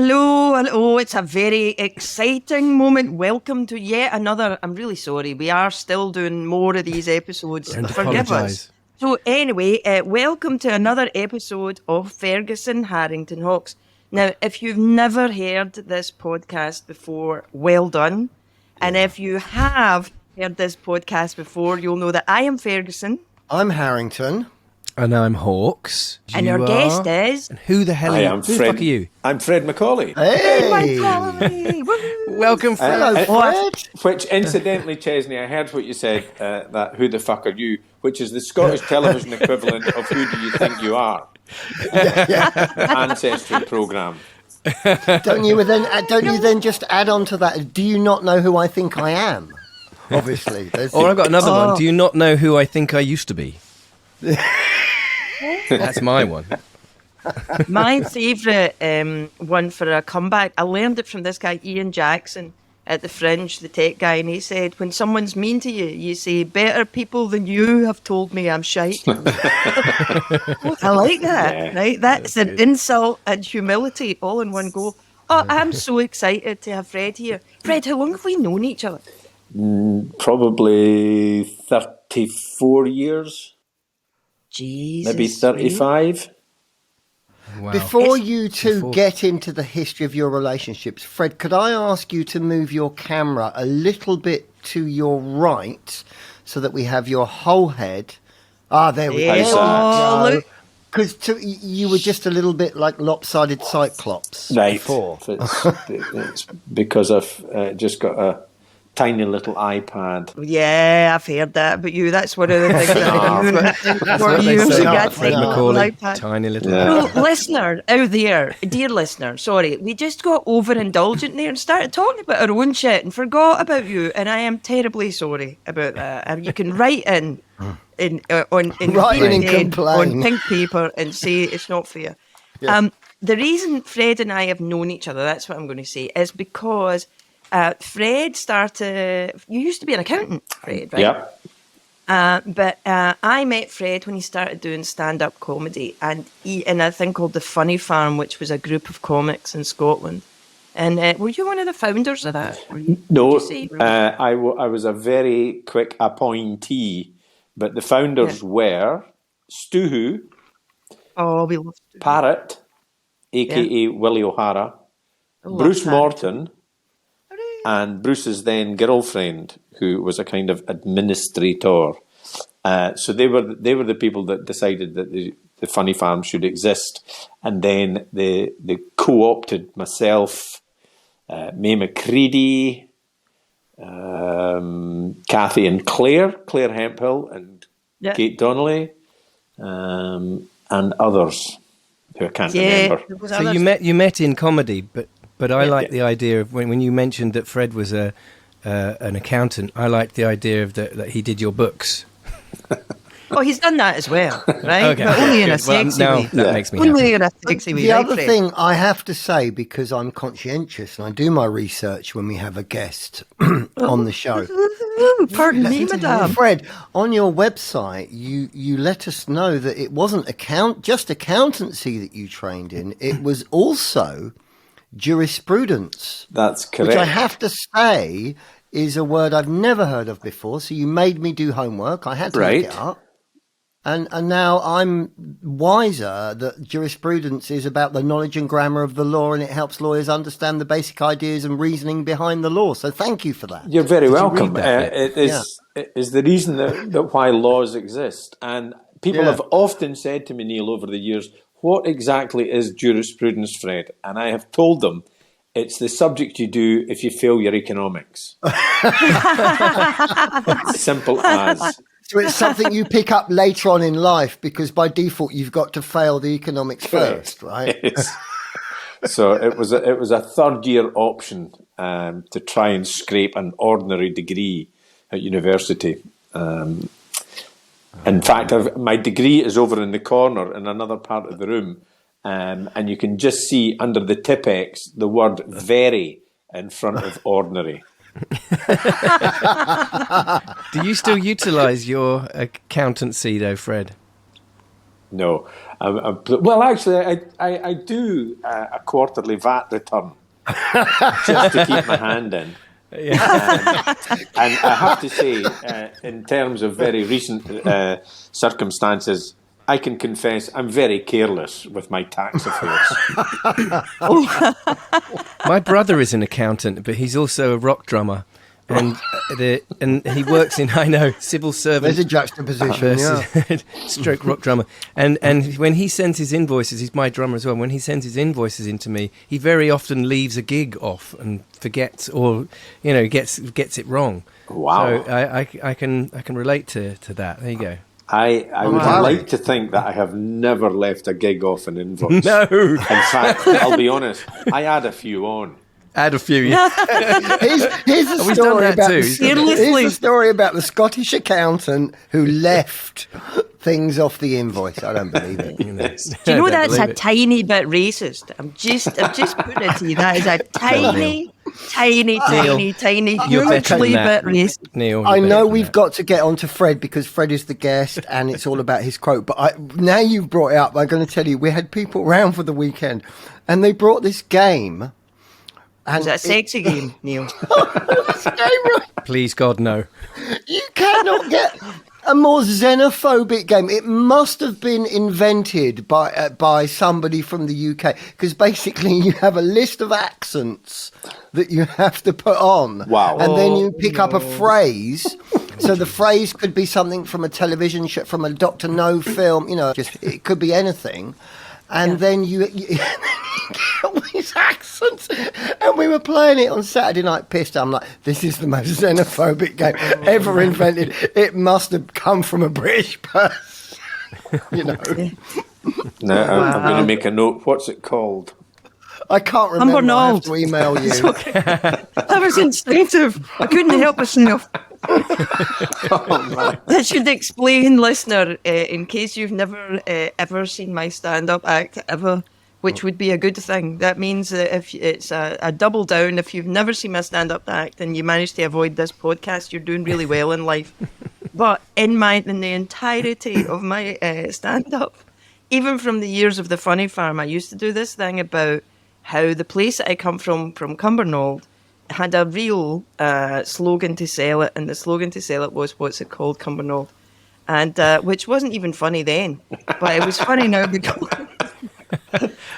Hello. It's a very exciting moment. Welcome to yet another. I'm really sorry. We are still doing more of these episodes. Forgive us. So anyway, welcome to another episode of Ferguson, Harrington, Hawks. Now, if you've never heard this podcast before, well done. And if you have heard this podcast before, you'll know that I am Ferguson. I'm Harrington. And I'm Hawks. And our guest is... And who the hell are you? Who the fuck are you? I'm Fred MacAulay. Hey! Welcome, Fred. Hello, Fred. Which, incidentally, Chesney, I heard what you said, that who the fuck are you, which is the Scottish television equivalent of who do you think you are? Ancestry programme. Don't you then just add on to that, do you not know who I think I am? Obviously. Or I've got another one. Do you not know who I think I used to be? That's my one. My favourite one for a comeback, I learned it from this guy, Ian Jackson, at the Fringe, the tech guy, and he said, when someone's mean to you, you say, better people than you have told me I'm shite. I like that, right? That's an insult and humility all in one go. Oh, I'm so excited to have Fred here. Fred, how long have we known each other? Probably 34 years. Jesus. Maybe 35. Wow. Before you two get into the history of your relationships, Fred, could I ask you to move your camera a little bit to your right so that we have your whole head? Ah, there we go. Because you were just a little bit like lopsided Cyclops before. It's because I've just got a tiny little iPad. Yeah, I've heard that about you. That's one of the things that you got Fred MacAulay, tiny little. Yeah. So, listener out there, dear listener, sorry, we just got overindulgent there and started talking about our own shit and forgot about you, and I am terribly sorry about that. And you can write in on pink paper and say it's not fair. Yeah. The reason Fred and I have known each other, that's what I'm going to say, is because Fred started... You used to be an accountant, Fred, right? Yeah. But I met Fred when he started doing stand-up comedy and in a thing called The Funny Farm, which was a group of comics in Scotland. And were you one of the founders of that? No, I was a very quick appointee, but the founders were Stu, we love Stu. Parrot, a.k.a. Willie O'Hara, Bruce Morton, and Bruce's then girlfriend, who was a kind of administrator. So they were the people that decided that the Funny Farm should exist. And then they co-opted myself, May McCready, Kathy and Claire Hemphill and Kate Donnelly, and others who I can't remember. So you met in comedy, but I like the idea of when you mentioned that Fred was an accountant. I liked the idea of that he did your books. Oh, he's done that as well, right? Okay. But only in a sexy way. That makes me only happy. in a sexy way. The other thing I have to say, because I'm conscientious and I do my research when we have a guest on the show. Pardon me, madame. Fred, on your website, you let us know that it wasn't just accountancy that you trained in. It was also jurisprudence. That's correct. Which I have to say is a word I've never heard of before. So you made me do homework. I had to look it up. And now I'm wiser that jurisprudence is about the knowledge and grammar of the law, and it helps lawyers understand the basic ideas and reasoning behind the law. So thank you for that. You're very welcome. It is the reason that why laws exist. And people have often said to me, Neil, over the years, what exactly is jurisprudence, Fred? And I have told them, it's the subject you do if you fail your economics. Simple as. So it's something you pick up later on in life because by default you've got to fail the economics first, right? Yes. So it was a third year option to try and scrape an ordinary degree at university. In fact, my degree is over in the corner in another part of the room, and you can just see under the Tipp-Ex the word "very" in front of ordinary. Do you still utilise your accountancy though, Fred? No. Well, actually, I do a quarterly VAT return just to keep my hand in. Yeah. And I have to say, in terms of very recent circumstances, I can confess I'm very careless with my tax affairs. My brother is an accountant, but he's also a rock drummer. And he works in, civil servant. There's a juxtaposition, stroke rock drummer. And when he sends his invoices, he's my drummer as well. When he sends his invoices into me, he very often leaves a gig off and forgets, or gets it wrong. Wow! So I can relate to that. There you go. I would like to think that I have never left a gig off an invoice. No. In fact, I'll be honest, I add a few on. Add a few. Yeah. Here's a story about the Scottish accountant who left things off the invoice. I don't believe it. Do you know that's a tiny bit racist? I'm just putting it to you. That is a tiny hugely bit racist. Neil, I know we've got to get on to Fred because Fred is the guest and it's all about his quote. But now you've brought it up, I'm going to tell you, we had people round for the weekend and they brought this game. Is that a sexy game, Neil? Please, God, no. You cannot get a more xenophobic game. It must have been invented by somebody from the UK, because basically you have a list of accents that you have to put on. Wow. And then you pick up a phrase. So the phrase could be something from a television show, from a Dr. No film, it could be anything. And then you get all these accents. And we were playing it on Saturday night, pissed. I'm like, this is the most xenophobic game ever invented. It must have come from a British person. No, I'm going to make a note. What's it called? I can't remember. I have to email you. That was instinctive. I couldn't help myself. That should explain, listener, in case you've never ever seen my stand-up act ever, which would be a good thing. That means that if it's a double down, if you've never seen my stand-up act and you manage to avoid this podcast, you're doing really well in life. But in the entirety of my stand-up, even from the years of the Funny Farm, I used to do this thing about how the place that I come from Cumbernauld, had a real slogan to sell it, and the slogan to sell it was, what's it called, Cumbernauld? And which wasn't even funny then, but it was funny now because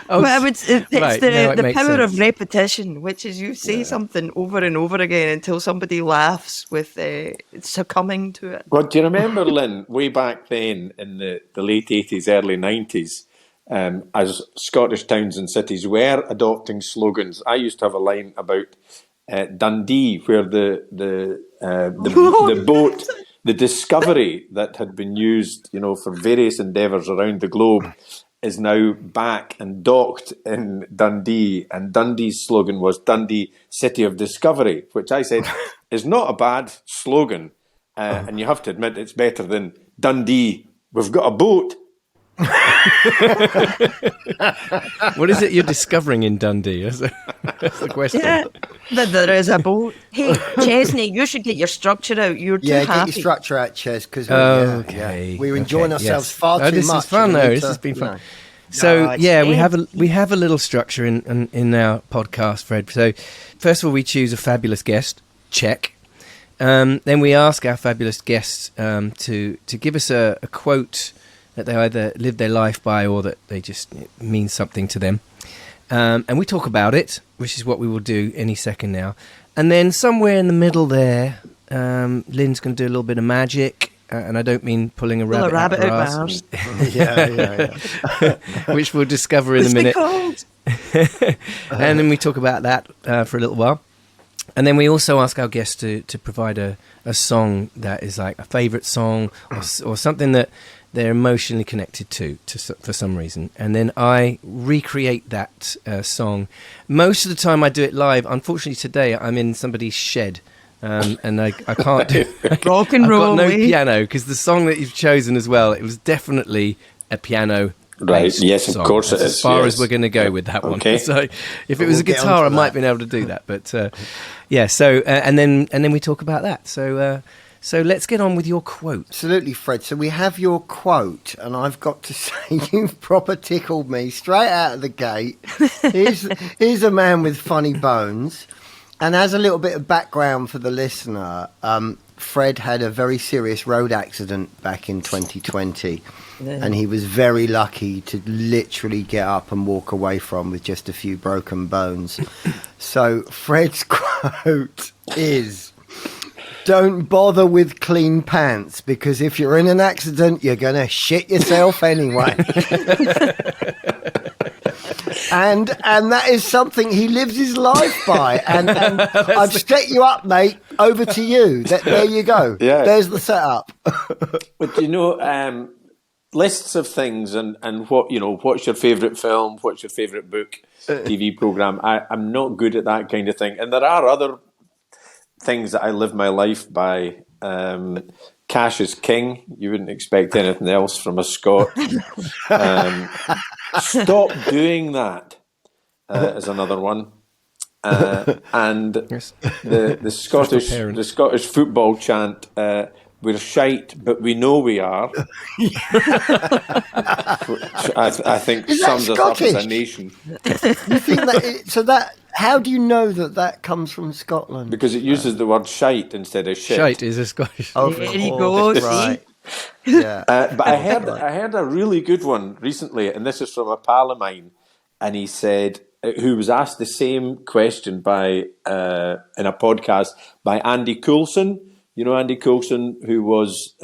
it's the power of repetition, which is you say something over and over again until somebody laughs with succumbing to it. Well, do you remember, Lynn, way back then in the late 80s, early 90s, as Scottish towns and cities were adopting slogans, I used to have a line about Dundee, where the boat, the Discovery that had been used, for various endeavours around the globe, is now back and docked in Dundee, and Dundee's slogan was Dundee, City of Discovery, which I said is not a bad slogan, and you have to admit it's better than Dundee, we've got a boat. What is it you're discovering in Dundee? That's the question. Yeah, there is a boat. Hey, Chesney, you should get your structure out. You're too happy. Yeah, get your structure out, Ches, because we're enjoying ourselves far too much. This is fun, though. This has been fun. So we have a little structure in our podcast, Fred. So first of all, we choose a fabulous guest. Check. Then we ask our fabulous guests to give us a quote that they either live their life by or that they just mean something to them. And we talk about it, which is what we will do any second now. And then somewhere in the middle there, Lynn's going to do a little bit of magic. And I don't mean pulling a rabbit out of ours. Yeah. Which we'll discover in a minute. And then we talk about that for a little while. And then we also ask our guests to provide a song that is like a favourite song or something that they're emotionally connected to for some reason. And then I recreate that song. Most of the time I do it live. Unfortunately today I'm in somebody's shed and I can't do rock and roll. I've got no piano because the song that you've chosen as well, it was definitely a piano. Right, yes, of course it is. As far as we're going to go with that one. Okay. So if it was a guitar, I might have been able to do that. But and then we talk about that. So So let's get on with your quote. Absolutely, Fred. So we have your quote, and I've got to say, you've proper tickled me straight out of the gate. Here's a man with funny bones. And as a little bit of background for the listener, Fred had a very serious road accident back in 2020. And he was very lucky to literally get up and walk away from with just a few broken bones. So Fred's quote is, "Don't bother with clean pants, because if you're in an accident, you're going to shit yourself anyway." And that is something he lives his life by. And I've set you up, mate. Over to you. There you go. Yeah. There's the setup. But lists of things and what's your favourite film, what's your favourite book, TV programme. I'm not good at that kind of thing. And there are other things that I live my life by. Cash is king. You wouldn't expect anything else from a Scot. Stop doing that is another one. And Yes. the Scottish football chant, "We're shite, but we know we are," which I think sums us up as a nation. You think that? How do you know that comes from Scotland? Because it uses the word shite instead of shit. Shite is a Scottish. Oh, There you go, right. Yeah. But I heard a really good one recently, and this is from a pal of mine, and he said, who was asked the same question by in a podcast by Andy Coulson. You know Andy Coulson, who was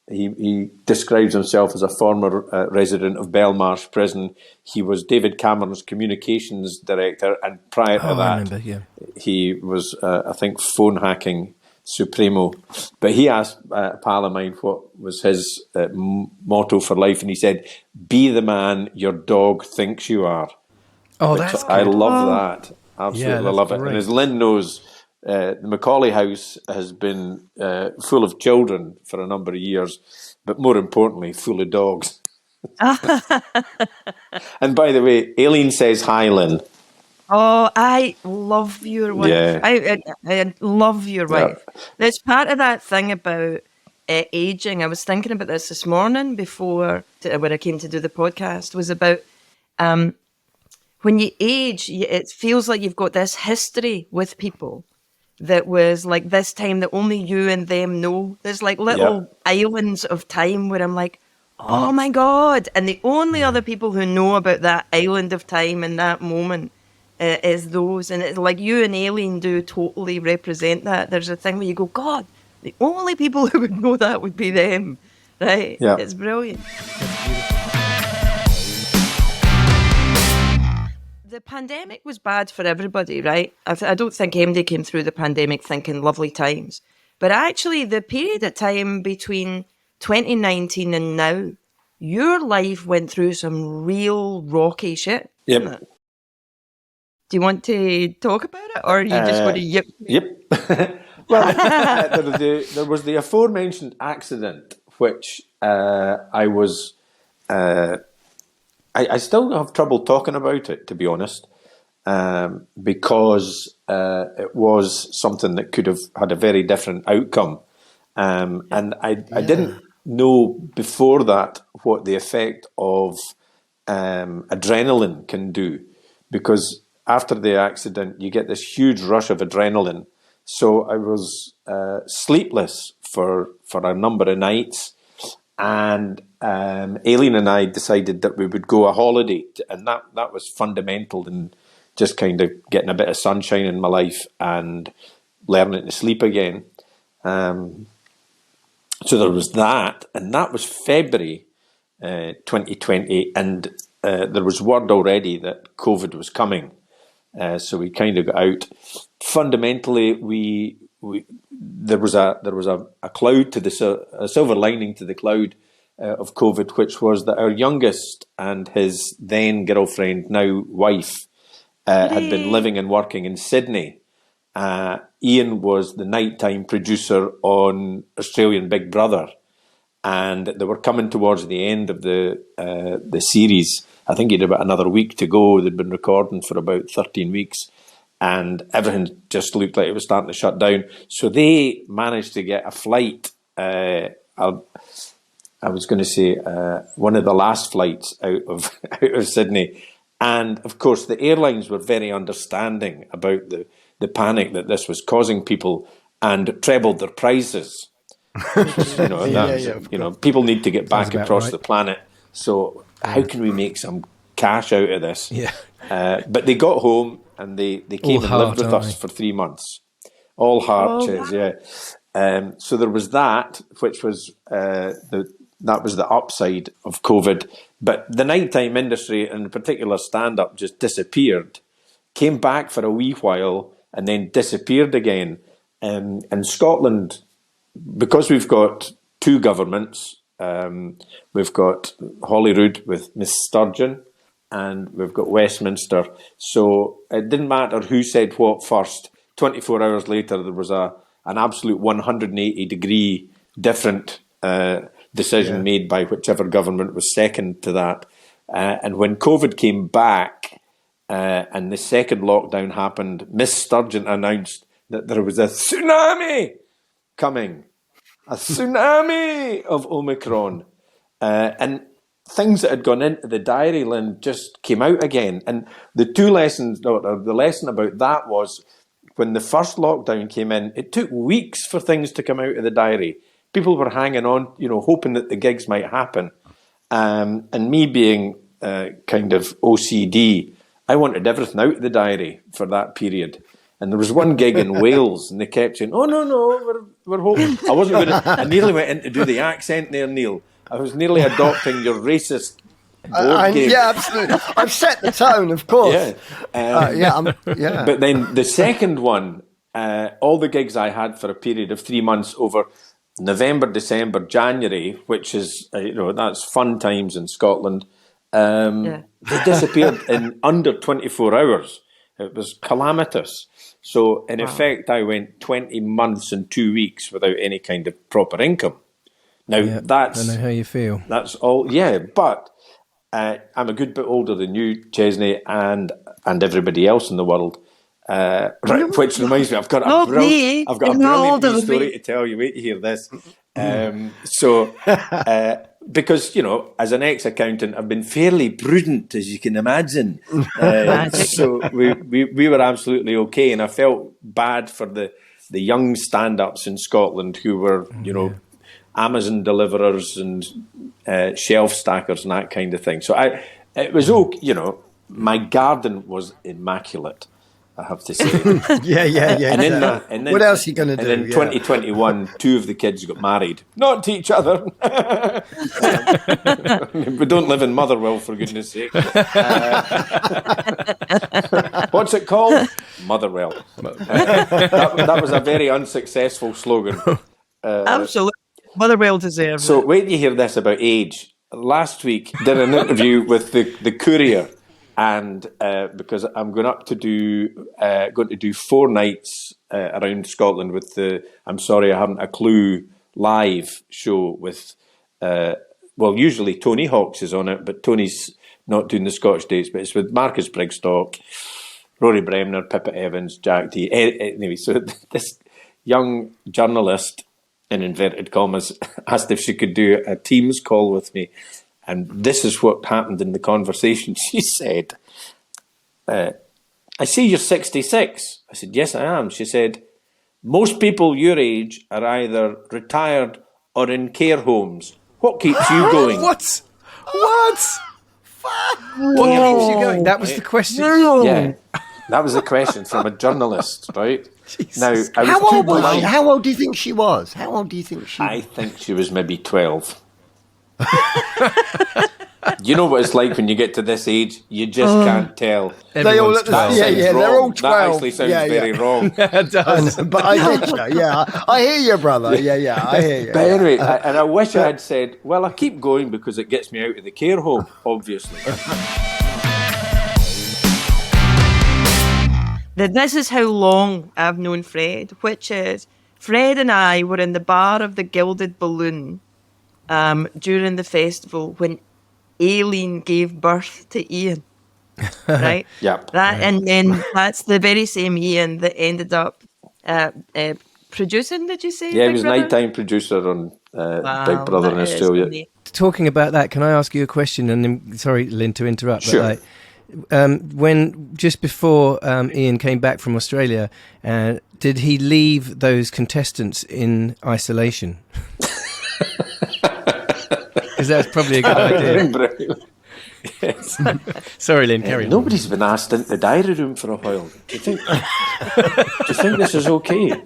he describes himself as a former resident of Belmarsh Prison. He was David Cameron's communications director, and prior to that, I remember, yeah. he was, I think, phone hacking supremo. But he asked a pal of mine what was his motto for life, and he said, "Be the man your dog thinks you are." Oh, that's good. I love that. Absolutely, Yeah, I love it. great. And as Lynn knows, the MacAulay house has been full of children for a number of years, but more importantly, full of dogs. And by the way, Aileen says hi, Lynn. Oh, I love your wife. Yeah. I love your Yeah. wife. There's part of that thing about aging. I was thinking about this morning before when I came to do the podcast, was about when you age, it feels like you've got this history with people that was like this time that only you and them know. There's like little islands of time where I'm like, oh my God. And the only other people who know about that island of time and that moment is those. And it's like you and Aileen do totally represent that. There's a thing where you go, God, the only people who would know that would be them. Right? Yeah. It's brilliant. The pandemic was bad for everybody, right? I don't think MD came through the pandemic thinking lovely times. But actually, the period of time between 2019 and now, your life went through some real rocky shit. Yep. Didn't it? Do you want to talk about it, or are you just want to yip? Yep. Well, there was the aforementioned accident, which I was... I still have trouble talking about it, to be honest, because it was something that could have had a very different outcome. And I didn't know before that what the effect of adrenaline can do, because after the accident, you get this huge rush of adrenaline. So I was sleepless for a number of nights. And Aileen and I decided that we would go a holiday, and that was fundamental in just kind of getting a bit of sunshine in my life and learning to sleep again. So there was that, and that was February 2020, and there was word already that COVID was coming. So we kind of got out. Fundamentally, there was a cloud to a silver lining to the cloud of COVID, which was that our youngest and his then girlfriend, now wife, had been living and working in Sydney. Ian was the nighttime producer on Australian Big Brother, and they were coming towards the end of the series. I think he had about another week to go. They'd been recording for about 13 weeks. and everything just looked like it was starting to shut down. So they managed to get a flight. I was going to say one of the last flights out of Sydney. And, of course, the airlines were very understanding about the panic that this was causing people and trebled their prices. People need to get back across the planet. So how can we make some cash out of this? Yeah. But they got home and they came and lived with us for 3 months. All heart, Ches, yeah. So there was that, which was that was the upside of COVID. But the nighttime industry, and in particular stand-up, just disappeared, came back for a wee while, and then disappeared again. And Scotland, because we've got two governments, we've got Holyrood with Miss Sturgeon, and we've got Westminster. So it didn't matter who said what first. 24 hours later, there was an absolute 180-degree different decision made by whichever government was second to that. And when COVID came back and the second lockdown happened, Miss Sturgeon announced that there was a tsunami coming. A tsunami of Omicron. And things that had gone into the diary, Lynn, just came out again. And the two lessons, or the lesson about that was when the first lockdown came in, it took weeks for things to come out of the diary. People were hanging on, hoping that the gigs might happen. And me being kind of OCD, I wanted everything out of the diary for that period. And there was one gig in Wales, and they kept saying, "Oh no, we're hoping." I nearly went in to do the accent there, Neil. I was nearly adopting your racist board game. Yeah, absolutely. I've set the tone, of course. Yeah. But then the second one, all the gigs I had for a period of 3 months over November, December, January, which is that's fun times in Scotland. They disappeared in under 24 hours. It was calamitous. So in effect, I went 20 months and 2 weeks without any kind of proper income. Now I know how you feel. That's all. Yeah, but I'm a good bit older than you, Chesney, and everybody else in the world. Which reminds me, I've got a brilliant story to tell you. Wait to hear this. Because, as an ex-accountant, I've been fairly prudent, as you can imagine. So we were absolutely okay. And I felt bad for the young stand-ups in Scotland who were, Amazon deliverers and shelf stackers and that kind of thing. So it was okay, my garden was immaculate, I have to say. And what else are you going to do? And in 2021, 2 of the kids got married. Not to each other. We don't live in Motherwell, for goodness sake. What's it called? Motherwell. That was a very unsuccessful slogan. Absolutely. Motherwell deserves So it. wait till you hear this about age. Last week, did an interview with the Courier. And because I'm going to do 4 nights around Scotland with the I'm Sorry I Haven't a Clue live show with, usually Tony Hawks is on it, but Tony's not doing the Scottish dates, but it's with Marcus Brigstock, Rory Bremner, Pippa Evans, Jack T. Anyway, so this young journalist, in inverted commas, asked if she could do a Teams call with me. And this is what happened in the conversation. She said, I see you're 66. I said, yes, I am. She said, most people your age are either retired or in care homes. What keeps you going? What keeps you going? That was the question. Yeah, that was the question from a journalist, right? Jesus. Now, How old was she? How old do you think she was? I think she was maybe 12. You know what it's like when you get to this age, you just can't tell. They all look the same. They're all 12. That actually sounds very wrong. It does. But I get you. I hear you, brother. I hear you. But anyway, and I wish I had said, well, I keep going because it gets me out of the care home, obviously. This is how long I've known Fred, which is Fred and I were in the bar of the Gilded Balloon during the festival when Aileen gave birth to Ian. right? Yep. And then that's the very same Ian that ended up producing. Did you say? Yeah, Big he was Brother? nighttime producer on Big Brother in that is Australia. amazing. Talking about that, can I ask you a question? And then, sorry, Lynn, to interrupt. Sure. But when just before Ian came back from Australia, did he leave those contestants in isolation? Because that's probably a good idea. Yes. Sorry, Lynn, carry on. Nobody's been asked into the diary room for a while. Do you think this is okay?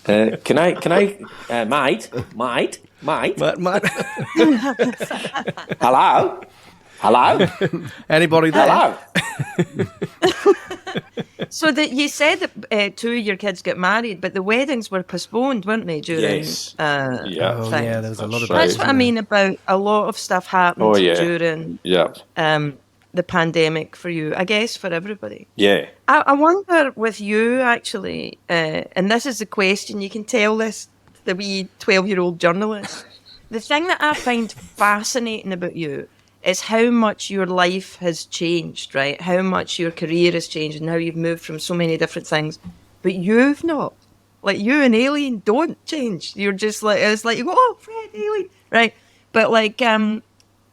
Can I, mate? Hello? Anybody there? Hello? So that you said that 2 of your kids get married, but the weddings were postponed, weren't they? During Yes. Oh, thing? yeah, there was a lot of That's that, what I mean about a lot of stuff happened during the pandemic for you. I guess for everybody. Yeah. I wonder with you actually, and this is the question. You can tell this to the wee 12-year-old journalist. The thing that I find fascinating about you is how much your life has changed, right? How much your career has changed and how you've moved from so many different things. But you've not. Like, you and Aileen don't change. You're just like, it's like, you go, oh, Fred, Aileen, right? But like,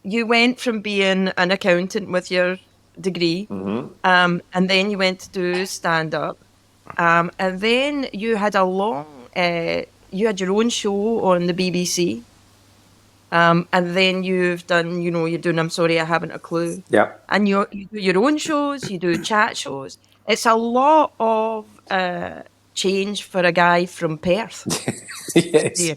you went from being an accountant with your degree, and then you went to do stand-up, and then you had you had your own show on the BBC. And then you've done, you're doing I'm Sorry, I Haven't a Clue. Yeah. And you do your own shows, you do chat shows. It's a lot of change for a guy from Perth. Yes.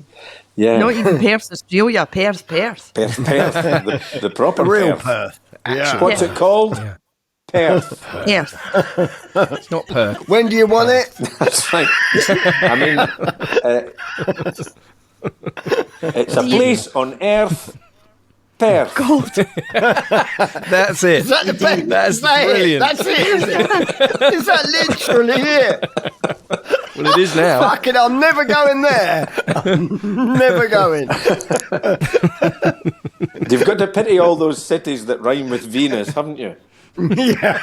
Yeah. Not even Perth, Australia, Perth. Perth. The proper Real Perth. Yeah. What's it called? Yeah. Perth. Perth. It's not Perth. When do you want it? That's right. I mean, it's a place on earth. Perth. God. That's it. Is that the best? That's Is that brilliant. It? That's it, is it? Is that literally it? Well, it is now. Fucking, I'm never going there. I'm never going. You've got to pity all those cities that rhyme with Venus, haven't you? Yeah.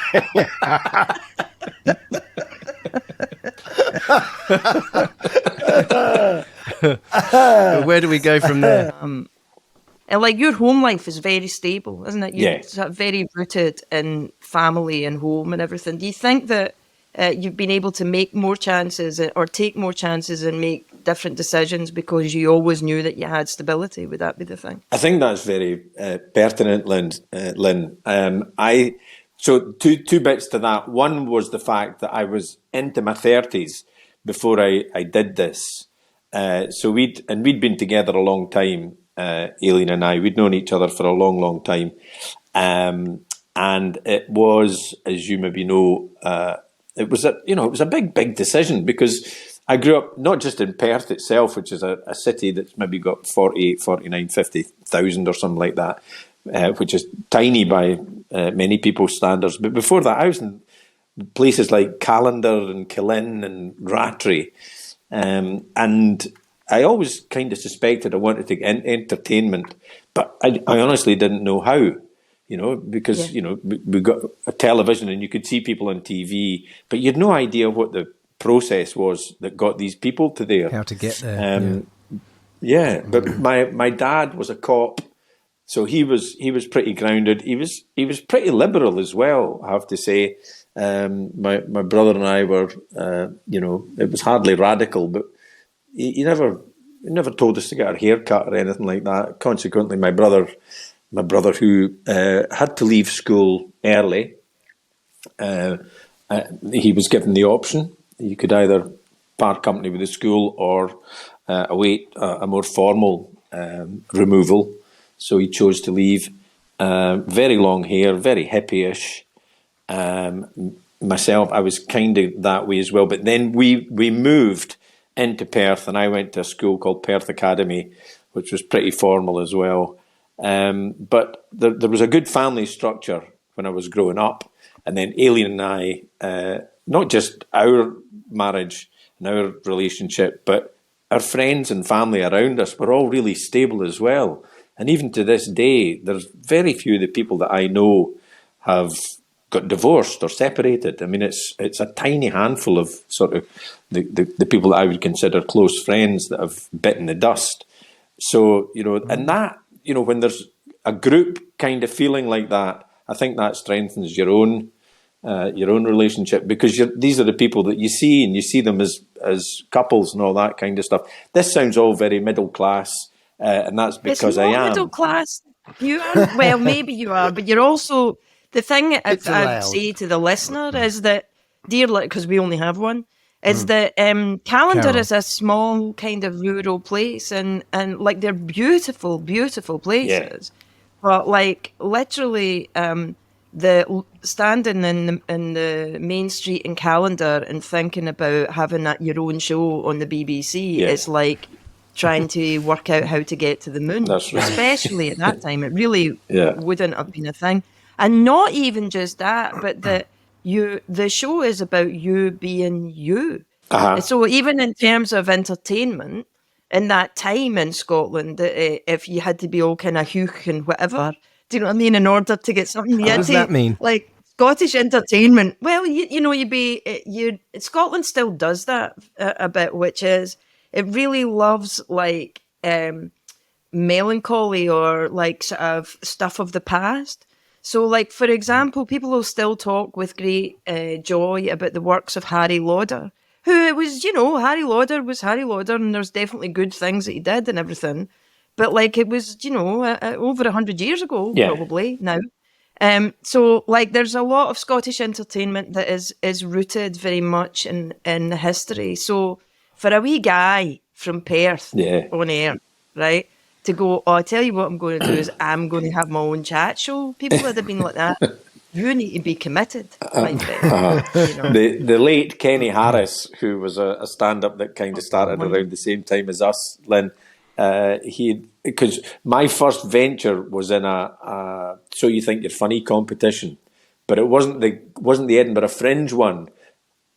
Where do we go from there? And like your home life is very stable, isn't it? You're Yeah. sort of very rooted in family and home and everything. Do you think that you've been able to make more chances or take more chances and make different decisions because you always knew that you had stability? Would that be the thing? I think that's very pertinent, Lynn. So two bits to that. One was the fact that I was into my 30s before I did this. So we'd been together a long time, Aileen and I. We'd known each other for a long, long time. And it was, as you maybe know, it was a big decision because I grew up not just in Perth itself, which is a city that's maybe got 48, 49, 50,000 or something like that, which is tiny by many people's standards. But before that, I was in places like Callander and Killin and Rattray. And I always kind of suspected I wanted to get entertainment, but I honestly didn't know how, because, we got a television and you could see people on TV, but you had no idea what the process was that got these people to there. How to get there. But my dad was a cop, so he was pretty grounded. He was pretty liberal as well, I have to say. My brother and I were, it was hardly radical, but he never told us to get our hair cut or anything like that. Consequently, my brother who had to leave school early, he was given the option. You could either part company with the school or await a more formal removal. So he chose to leave. Very long hair, very hippie-ish. Myself, I was kind of that way as well. But then we moved into Perth, and I went to a school called Perth Academy, which was pretty formal as well. But there was a good family structure when I was growing up. And then Aileen and I, not just our marriage and our relationship, but our friends and family around us were all really stable as well. And even to this day, there's very few of the people that I know have got divorced or separated. I mean, it's a tiny handful of sort of the people that I would consider close friends that have bitten the dust. So, and that, when there's a group kind of feeling like that, I think that strengthens your own relationship, because these are the people that you see, and you see them as couples and all that kind of stuff. This sounds all very middle class, and that's because I am middle class. You are, well, maybe you are, but you're also, the thing I'd say to the listener is that, because we only have one, is that Callander is a small kind of rural place, and like they're beautiful, beautiful places, but like literally. The standing in the main street in Callander and thinking about having your own show on the BBC is like trying to work out how to get to the moon. That's right. Especially at that time, it really wouldn't have been a thing. And not even just that, but that the show is about you being you. So even in terms of entertainment, in that time in Scotland, if you had to be all kind of hook and whatever. Do you know what I mean? In order to get something, what does that mean? Like Scottish entertainment. Well, Scotland still does that a bit, which is it really loves like melancholy or like sort of stuff of the past. So, like for example, people will still talk with great joy about the works of Harry Lauder, who it was. Harry Lauder was Harry Lauder, and there's definitely good things that he did and everything. But like it was, over 100 years ago, probably now. So like there's a lot of Scottish entertainment that is rooted very much in history. So for a wee guy from Perth on air, right, to go, I tell you what I'm going to do is I'm going to have my own chat show. People that have been like that, you need to be committed. The late Kenny Harris, who was a stand-up that kind of started around the same time as us, Lynn, because my first venture was in a So You Think You're Funny competition, but it wasn't the Edinburgh Fringe one.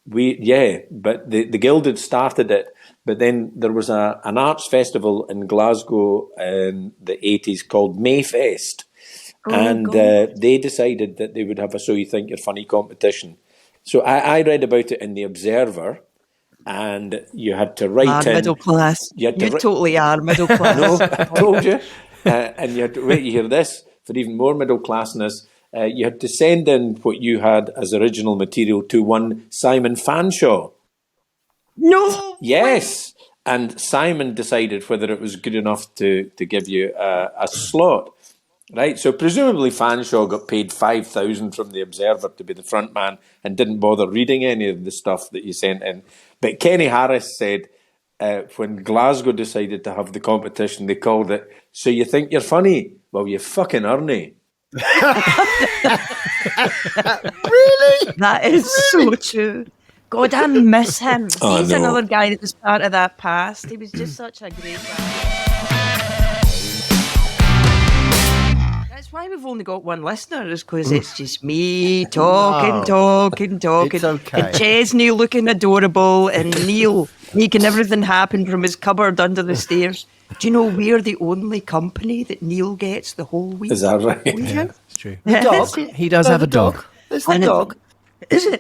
But the Guild had started it, but then there was an arts festival in Glasgow in the 80s called Mayfest, and they decided that they would have a So You Think You're Funny competition. So I read about it in the Observer. And you had to write in... middle class. You totally are middle class. No, I told you. And you had to wait to hear this, for even more middle classness. You had to send in what you had as original material to one Simon Fanshawe. No! Yes. And Simon decided whether it was good enough to give you a slot. Right, so presumably Fanshawe got paid $5,000 from the Observer to be the front man and didn't bother reading any of the stuff that you sent in. But Kenny Harris said when Glasgow decided to have the competition, they called it So You Think You're Funny? Well, you fucking aren't. Really? That is so true. God, I miss him. He's another guy that was part of that past. He was just such a great guy. That's why we've only got one listener, is because it's just me talking. It's okay. And Chesney looking adorable, and Neil making everything happen from his cupboard under the stairs. Do you know we're the only company that Neil gets the whole week? Is that right? Yeah, it's true. The dog. He does have a dog. There's the dog.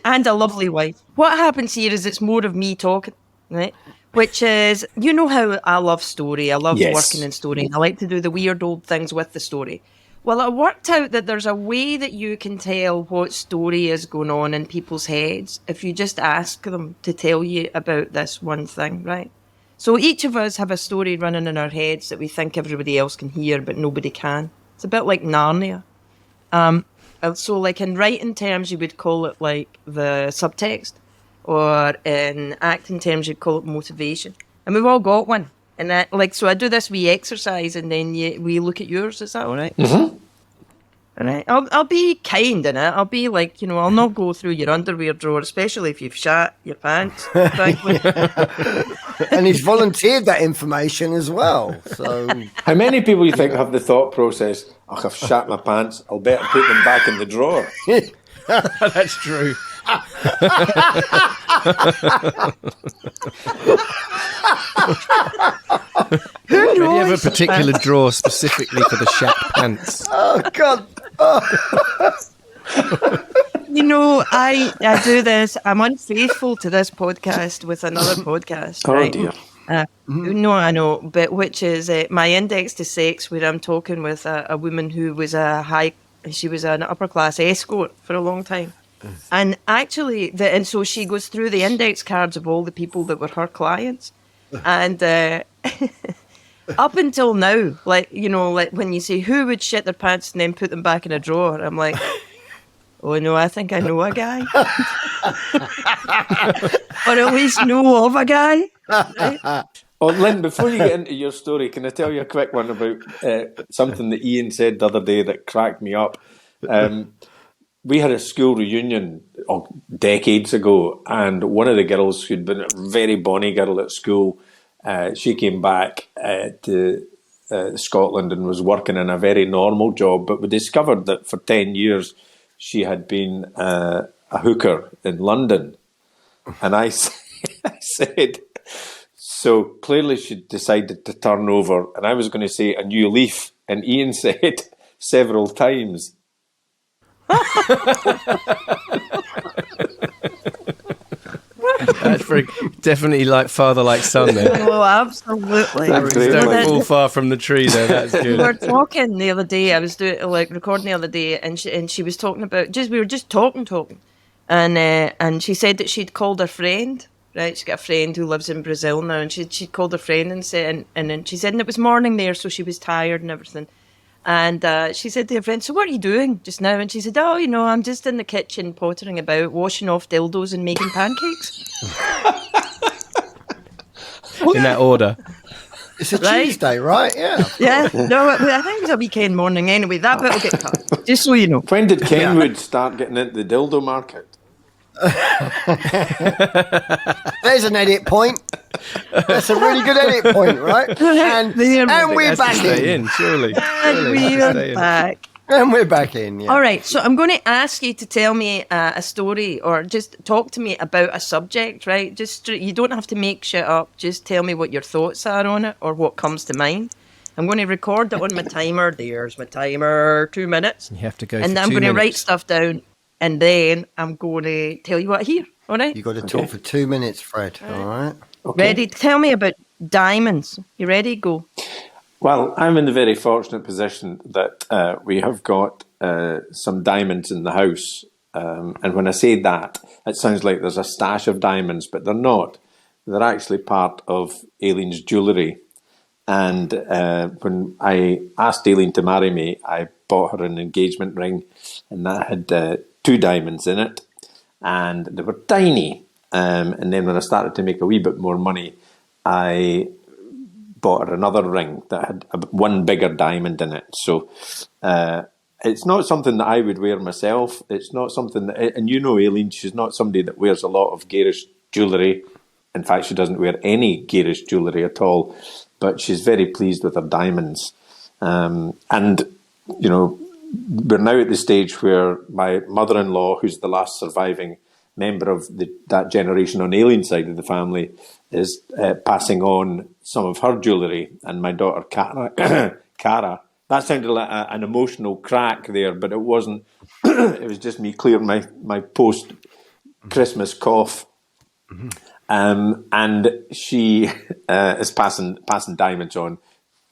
And a lovely wife. What happens here is it's more of me talking, right? Which is, you know how I love story. I love working in story. And I like to do the weird old things with the story. Well, I worked out that there's a way that you can tell what story is going on in people's heads if you just ask them to tell you about this one thing, right? So each of us have a story running in our heads that we think everybody else can hear, but nobody can. It's a bit like Narnia. So like in writing terms, you would call it like the subtext, or in acting terms, you'd call it motivation. And we've all got one. And that, so I do this wee exercise, and then we look at yours. Is that all right? Mm-hmm. All right. I'll be kind in it. I'll be like, I'll not go through your underwear drawer, especially if you've shat your pants. Frankly. And he's volunteered that information as well. So, how many people you think have the thought process, "Oh, I've shat my pants. I'll better put them back in the drawer." That's true. Who Do you have a particular drawer specifically for the shack pants? Oh, God. You know, I do this. I'm unfaithful to this podcast with another podcast, right? dear. No, I know, but which is My Index to Sex, where I'm talking with a woman who was she was an upper class escort for a long time. And actually, and so she goes through the index cards of all the people that were her clients. And up until now, like when you say who would shit their pants and then put them back in a drawer, I'm like, oh no, I think I know a guy. Or at least know of a guy. Right? Oh, Lynn, before you get into your story, can I tell you a quick one about something that Ian said the other day that cracked me up? We had a school reunion decades ago, and one of the girls who'd been a very bonny girl at school, she came back to Scotland and was working in a very normal job, but we discovered that for 10 years she had been a hooker in London. And I said... So clearly she decided to turn over, and I was going to say a new leaf, and Ian said several times. That's definitely like father, like son there. Oh, absolutely. Don't fall far from the tree there. That's good. We were talking the other day. I was recording the other day, and she was talking about we were just talking, and she said that she'd called her friend. Right, she's got a friend who lives in Brazil now, and she called her friend and said, and then she said, and it was morning there, so she was tired and everything. And she said to her friend, so what are you doing just now? And she said, oh, I'm just in the kitchen pottering about, washing off dildos and making pancakes. In that order. It's a Tuesday, right? Yeah. Yeah. No, I think it's a weekend morning anyway. That bit will get cut, just so you know. When did Kenwood start getting into the dildo market? There's an edit point. That's a really good edit point, right? And we're back in. Surely. And we're back. And we're back in, yeah. All right, so I'm going to ask you to tell me a story or just talk to me about a subject, right? Just you don't have to make shit up. Just tell me what your thoughts are on it or what comes to mind. I'm going to record it on my timer. There's my timer, 2 minutes. You have to go and for I'm 2 going minutes. to write stuff down, and then I'm going to tell you what I hear. All right? You've got to talk for 2 minutes, Fred. All right. Okay. Ready? Tell me about diamonds. You ready? Go. Well, I'm in the very fortunate position that we have got some diamonds in the house. And when I say that, it sounds like there's a stash of diamonds, but they're not. They're actually part of Aileen's jewellery. And when I asked Aileen to marry me, I bought her an engagement ring, and that had 2 diamonds in it. And they were tiny. And then when I started to make a wee bit more money, I bought her another ring that had one bigger diamond in it. So it's not something that I would wear myself. It's not something that, and you know Aileen, she's not somebody that wears a lot of garish jewellery. In fact, she doesn't wear any garish jewellery at all. But she's very pleased with her diamonds. And, you know, we're now at the stage where my mother-in-law, who's the last surviving member of that generation on Aileen's side of the family, is passing on some of her jewellery. And my daughter, Cara, that sounded like an emotional crack there, but it wasn't. It was just me clearing my post-Christmas cough. Mm-hmm. And she is passing diamonds on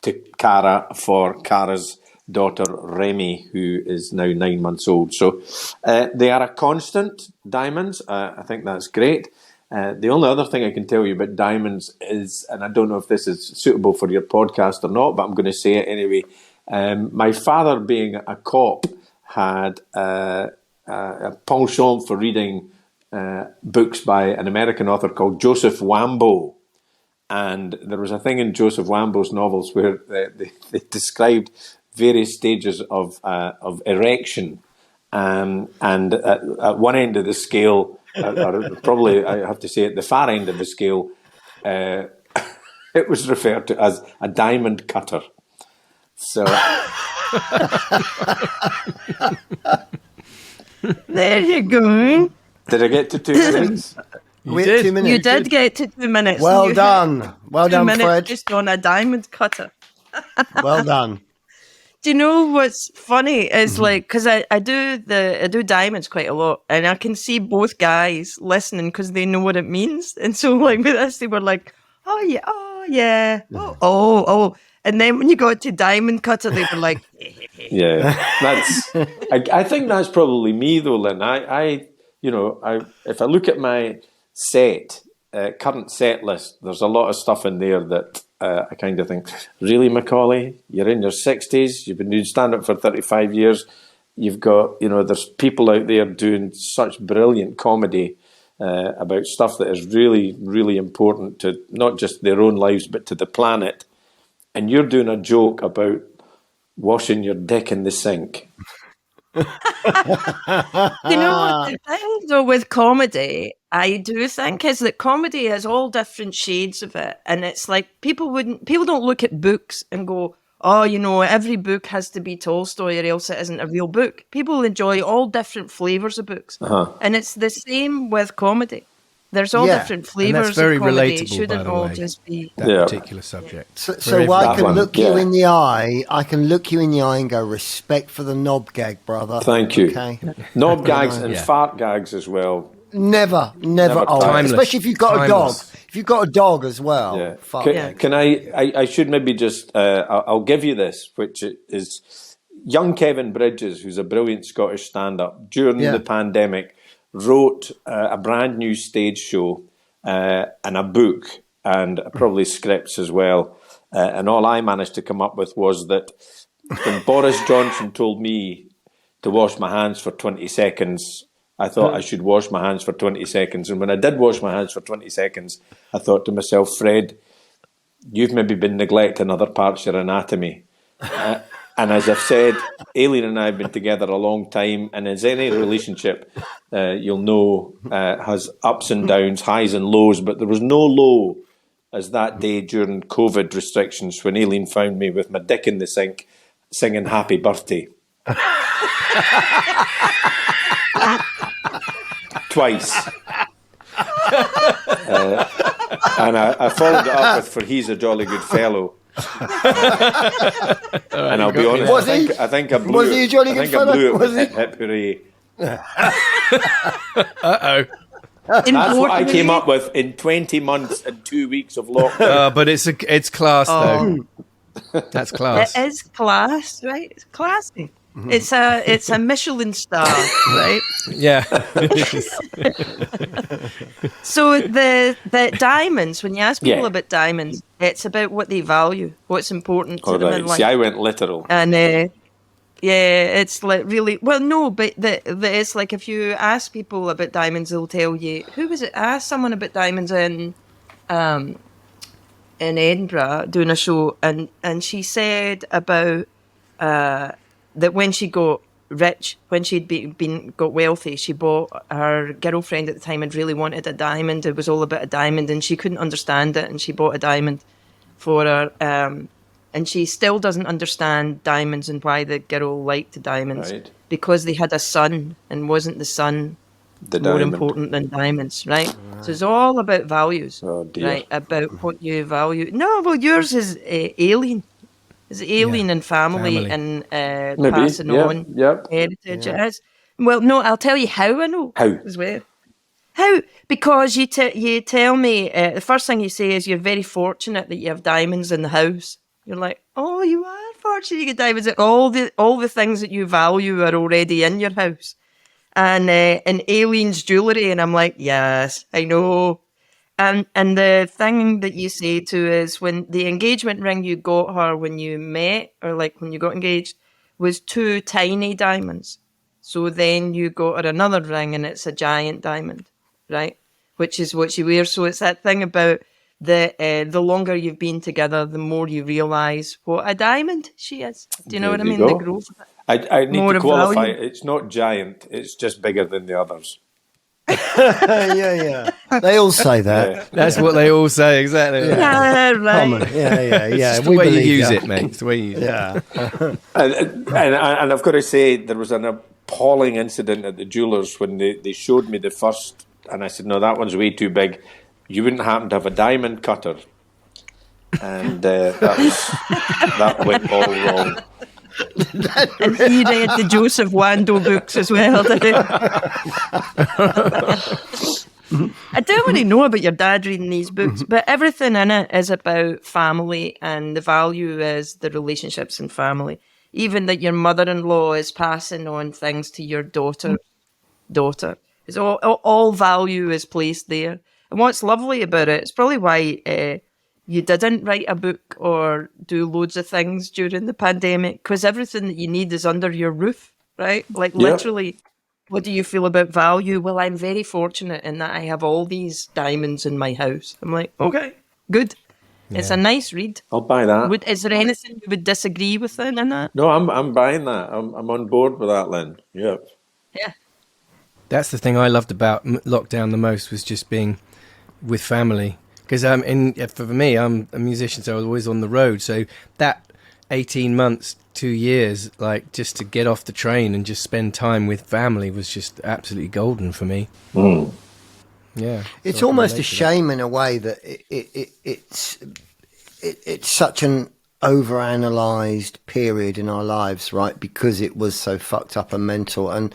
to Cara for Cara's daughter Remy, who is now 9 months old. So they are a constant, diamonds. I think that's great. The only other thing I can tell you about diamonds is, and I don't know if this is suitable for your podcast or not, but I'm going to say it anyway. My father, being a cop, had a penchant for reading books by an American author called Joseph Wambo. And there was a thing in Joseph Wambo's novels where they described various stages of erection. And at one end of the scale, or probably I have to say at the far end of the scale, it was referred to as a diamond cutter. So... There you go. Did I get to 2 minutes? You did. 2 minutes. You did get to 2 minutes. Well done. Well done, Fred. Just on a diamond cutter. Well done. Do you know what's funny is like, because I do diamonds quite a lot, and I can see both guys listening because they know what it means, and so like with us they were like, oh yeah, oh, and then when you got to diamond cutter they were like, yeah, that's. I think that's probably me though, Lynn. If I look at my current set list, there's a lot of stuff in there that I kind of think, really, MacAulay, you're in your 60s, you've been doing stand-up for 35 years, you've got, there's people out there doing such brilliant comedy about stuff that is really, really important to not just their own lives, but to the planet, and you're doing a joke about washing your dick in the sink. The thing though with comedy, I do think is that comedy has all different shades of it, and it's like people don't look at books and go, oh, every book has to be Tolstoy or else it isn't a real book. People enjoy all different flavors of books, and it's the same with comedy. There's all different flavors. That's very of comedy. relatable, It shouldn't by the all way, just be that particular subject. So I can look you in the eye. I can look you in the eye and go, respect for the knob gag, brother. Thank you. Okay. Knob gags and fart gags as well. Never old. Timeless. Especially if you've got a dog. If you've got a dog as well. Yeah. Can I should maybe just, I'll give you this, which is young Kevin Bridges, who's a brilliant Scottish stand-up, during the pandemic, wrote a brand new stage show and a book and probably scripts as well. And all I managed to come up with was that when Boris Johnson told me to wash my hands for 20 seconds, I thought I should wash my hands for 20 seconds. And when I did wash my hands for 20 seconds, I thought to myself, Fred, you've maybe been neglecting other parts of your anatomy. And as I've said, Aileen and I have been together a long time, and as any relationship, you'll know, has ups and downs, highs and lows, but there was no low as that day during COVID restrictions when Aileen found me with my dick in the sink singing Happy Birthday. Twice. And I followed it up with For He's a Jolly Good Fellow. And I'll be honest, I think I blew was he a jolly good fellow? I blew it with Hip Hip Hooray. Uh-oh. That's what I came up with in 20 months and 2 weeks of lockdown. But it's class, though. That's class. It is class, right? It's classy. It's a Michelin star, right? Yeah. So the diamonds, when you ask people about diamonds, it's about what they value, what's important to them in life. See, I went literal. And it's like really but it's like if you ask people about diamonds, they'll tell you. Who was it? I asked someone about diamonds in Edinburgh doing a show, and she said about that when she got rich, when she'd got wealthy, she bought, her girlfriend at the time had really wanted a diamond. It was all about a diamond, and she couldn't understand it, and she bought a diamond for her. And she still doesn't understand diamonds and why the girl liked diamonds, because they had a son, and wasn't the son more important than diamonds, right? So it's all about values, right? About what you value. No, well, yours is alien. It's alien and family. And passing on heritage. Yeah. It is. Well, no, I'll tell you how I know. How? As well. How? Because you tell me, the first thing you say is you're very fortunate that you have diamonds in the house. You're like, oh, you are fortunate you get diamonds. All the things that you value are already in your house. And Aileen's jewellery, and I'm like, yes, I know. And the thing that you say too is when the engagement ring you got her when you met, or like when you got engaged, was 2 tiny diamonds. So then you got her another ring and it's a giant diamond, right? Which is what she wears. So it's that thing about the longer you've been together, the more you realise what a diamond she is. Do you know what I mean? The growth. I need to qualify. It's not giant. It's just bigger than the others. Yeah. They all say that. Yeah. That's what they all say, exactly. Yeah, right. Common. Yeah. It's the way you use it, mate. It's the way you use it. And I've got to say, there was an appalling incident at the jewellers when they showed me the first, and I said, no, that one's way too big. You wouldn't happen to have a diamond cutter. And that went all wrong. And he read the Joseph Wando books as well, did he? I don't really know about your dad reading these books, but everything in it is about family, and the value is the relationships in family. Even that your mother-in-law is passing on things to your daughter. It's all value is placed there. And what's lovely about it, it's probably why you didn't write a book or do loads of things during the pandemic, because everything that you need is under your roof, right? Like literally, what do you feel about value? Well, I'm very fortunate in that I have all these diamonds in my house. I'm like, okay, good. Yeah. It's a nice read. I'll buy that. Is there anything you would disagree with in that? No, I'm buying that. I'm on board with that, Lynn. Yeah. Yeah. That's the thing I loved about lockdown the most, was just being with family. Because for me, I'm a musician, so I was always on the road. So that 18 months, 2 years, like just to get off the train and just spend time with family was just absolutely golden for me. Mm. Yeah, it's almost a shame in a way that it's such an overanalyzed period in our lives, right? Because it was so fucked up and mental. And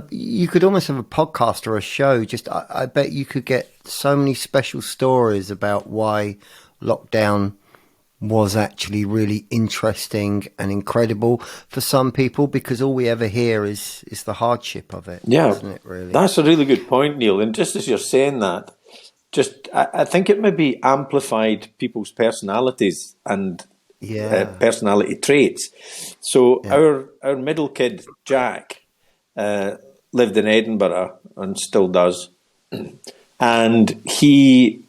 you could almost have a podcast or a show. Just I bet you could get so many special stories about why lockdown was actually really interesting and incredible for some people, because all we ever hear is the hardship of it. Yeah, isn't it, really? That's a really good point, Neil. And just as you're saying that, I think it maybe amplified people's personalities and personality traits. So our middle kid, Jack, lived in Edinburgh and still does. And he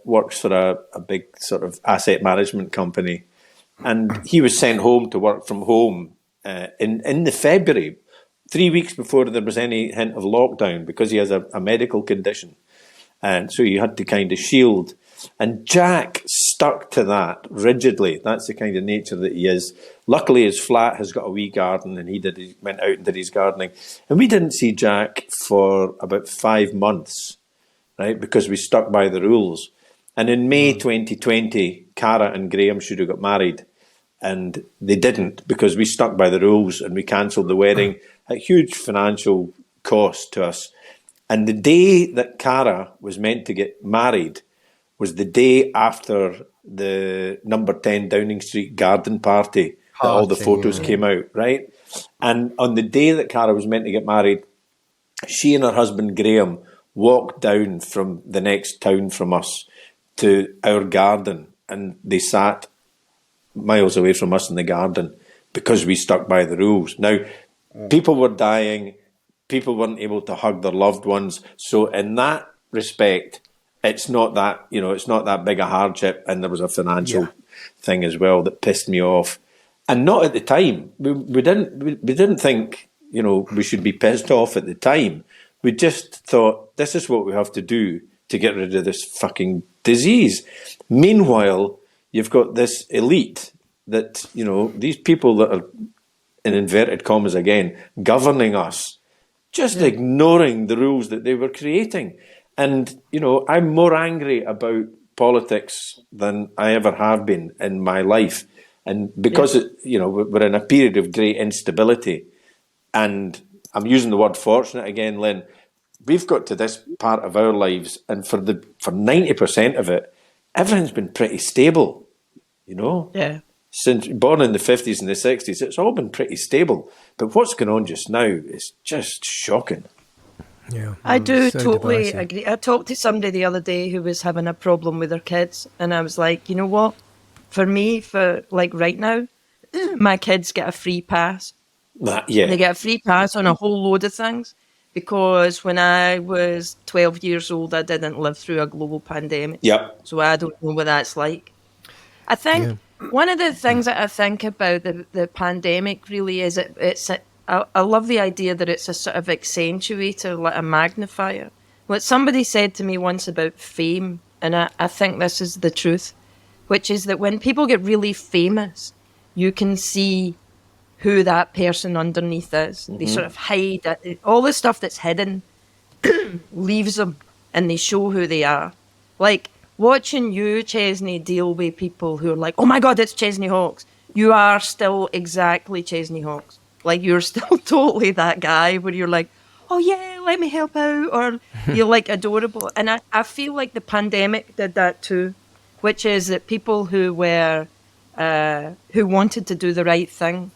works for a big sort of asset management company. And he was sent home to work from home in the February, 3 weeks before there was any hint of lockdown, because he has a medical condition. And so you had to kind of shield. And Jack stuck to that rigidly. That's the kind of nature that he is. Luckily, his flat has got a wee garden, and he went out and did his gardening. And we didn't see Jack for about 5 months, right, because we stuck by the rules. And in May 2020, Cara and Graham should have got married, and they didn't, because we stuck by the rules and we cancelled the wedding at huge financial cost to us. And the day that Cara was meant to get married was the day after the number 10 Downing Street garden party that all the photos came out, right? And on the day that Cara was meant to get married, she and her husband Graham walked down from the next town from us to our garden, and they sat miles away from us in the garden because we stuck by the rules. Now, people were dying, people weren't able to hug their loved ones, so in that respect, it's not that, it's not that big a hardship. And there was a financial thing as well that pissed me off, and not at the time. We didn't think we should be pissed off at the time. We just thought, this is what we have to do to get rid of this fucking disease. Meanwhile, you've got this elite that, these people that are, in inverted commas again, governing us, just ignoring the rules that they were creating. And, I'm more angry about politics than I ever have been in my life. And because, we're in a period of great instability, and I'm using the word fortunate again, Lynn, we've got to this part of our lives, and for 90% of it, everything's been pretty stable, Yeah. Since born in the 50s and the 60s, it's all been pretty stable. But what's going on just now is just shocking. Yeah, I do so totally divisive. agree. I talked to somebody the other day who was having a problem with their kids, and I was like, you know what? For me, right now, my kids get a free pass. They get a free pass on a whole load of things, because when I was 12 years old, I didn't live through a global pandemic. Yep. So I don't know what that's like. I think one of the things that I think about the pandemic really is I love the idea that it's a sort of accentuator, like a magnifier. What somebody said to me once about fame, and I think this is the truth, which is that when people get really famous, you can see who that person underneath is. Mm-hmm. They sort of hide it. All the stuff that's hidden leaves them, and they show who they are. Like, watching you, Chesney, deal with people who are like, oh my God, it's Chesney Hawkes. You are still exactly Chesney Hawkes. Like, you're still totally that guy where you're like, oh yeah, let me help out. Or you're like adorable. And I feel like the pandemic did that too, which is that people who were, who wanted to do the right thing,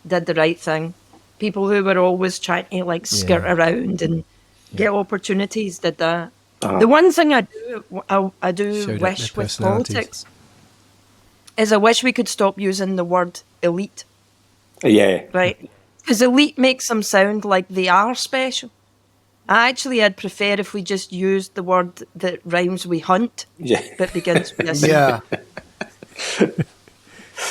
did the right thing. People who were always trying to like skirt around and get opportunities did that. The one thing I do wish with politics is I wish we could stop using the word elite. Yeah. Right? Because elite makes them sound like they are special. I'd prefer if we just used the word that rhymes with hunt, but begins with a C. Yeah.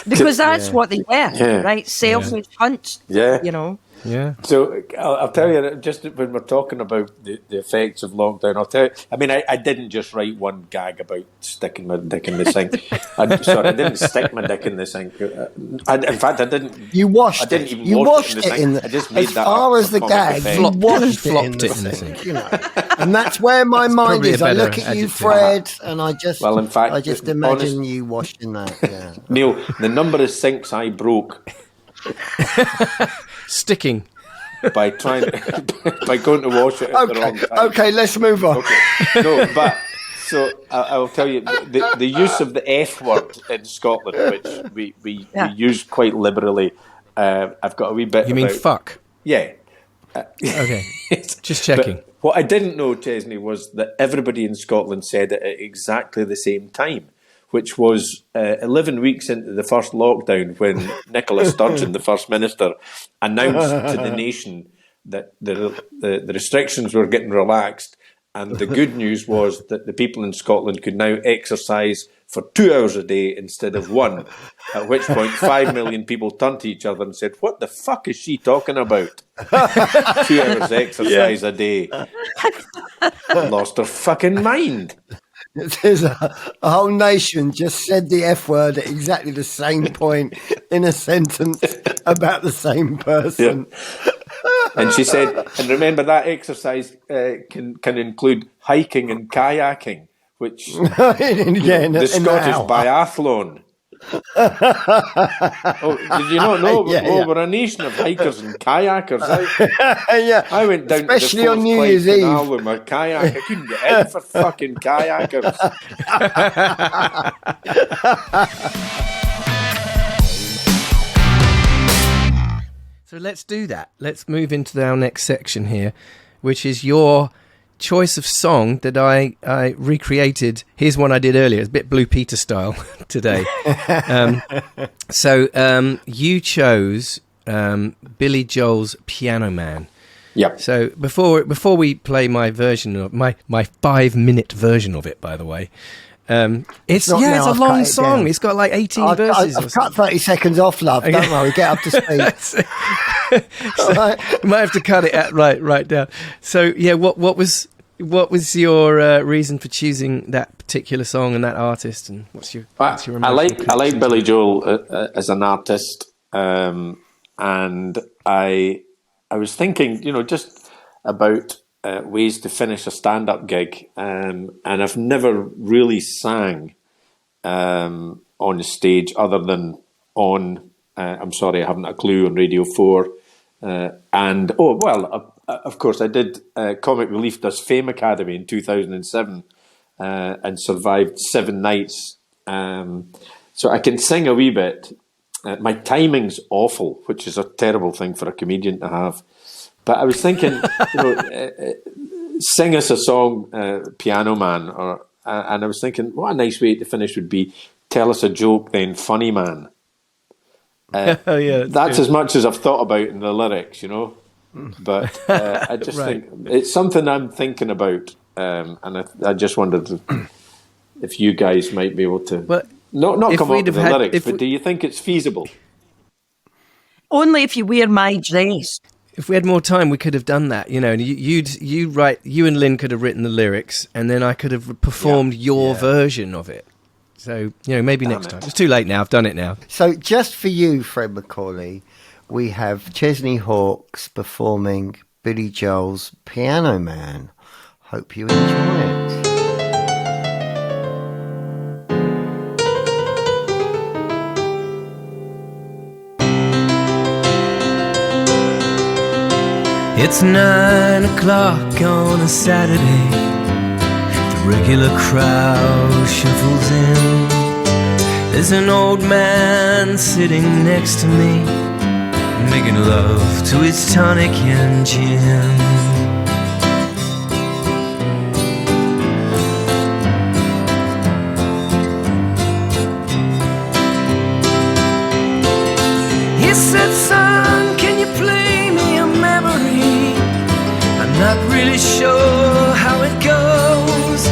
Because that's what they were, right? Selfish hunts, you know. Yeah. So I'll tell you, just when we're talking about the effects of lockdown, I'll tell you, I mean, I didn't just write one gag about sticking my dick in the sink. I didn't stick my dick in the sink. In fact, I didn't. You washed I didn't it. even You wash washed it in the it sink. I just made as that far up as the for gag, comic you effect. washed Flopped it in the sink. sink. You know. And that's where my mind probably is. a I better look at you, adjective. Fred, and I just, Well, in fact, I just imagine you washing that. Yeah. Neil, the number of sinks I broke Sticking. by trying by going to wash it at the wrong time. Okay, let's move on. Okay. No, but so I will tell you the use of the F word in Scotland, which we use quite liberally. I've got a wee bit. You mean fuck? Yeah. Okay. Just checking. But what I didn't know, Chesney, was that everybody in Scotland said it at exactly the same time, which was 11 weeks into the first lockdown when Nicola Sturgeon, the First Minister, announced to the nation that the restrictions were getting relaxed. And the good news was that the people in Scotland could now exercise for 2 hours a day instead of 1, at which point 5 million people turned to each other and said, what the fuck is she talking about? 2 hours exercise a day. Lost her fucking mind. There's a whole nation just said the F word at exactly the same point in a sentence about the same person. Yeah. And she said, and remember that exercise can include hiking and kayaking, which the Scottish biathlon. Did you not know? We're a nation of hikers and kayakers. I went down especially to the on New Year's Canal Eve with my kayak. I couldn't get in for fucking kayakers. So let's do that. Let's move into our next section here, which is your choice of song that I recreated. Here's one I did earlier. It's a bit Blue Peter style today. So you chose Billy Joel's Piano Man. Yep. So before we play my version of my 5-minute version of it, by the way, it's a long song. It's got like 18 verses. I've cut 30 seconds off, love. Okay. Don't worry, get up to speed. So right. You might have to cut it right down. So yeah, what was your reason for choosing that particular song and that artist, and what's your I like Billy Joel as an artist, and I was thinking, just about ways to finish a stand-up gig, and I've never really sang on stage other than on I'm Sorry I Haven't a Clue on Radio 4, and of course I did Comic Relief does Fame Academy in 2007 and survived 7 nights, so I can sing a wee bit. My timing's awful, which is a terrible thing for a comedian to have. But I was thinking, sing us a song, Piano Man, and I was thinking, what a nice way to finish would be, tell us a joke, then Funny Man. That's as much as I've thought about in the lyrics, But I just think it's something I'm thinking about, and I just wondered if you guys might be able to not come up with the lyrics, but do you think it's feasible? Only if you wear my dress. If we had more time, we could have done that, and you and Lynn could have written the lyrics, and then I could have performed your version of it. So, maybe next time. It's too late now. I've done it now. So, just for you, Fred MacAulay, we have Chesney Hawkes performing Billy Joel's Piano Man. Hope you enjoy it. It's 9 o'clock on a Saturday. The regular crowd shuffles in. There's an old man sitting next to me, making love to his tonic and gin. He said, son, can you play me a memory? I'm not really sure how it goes,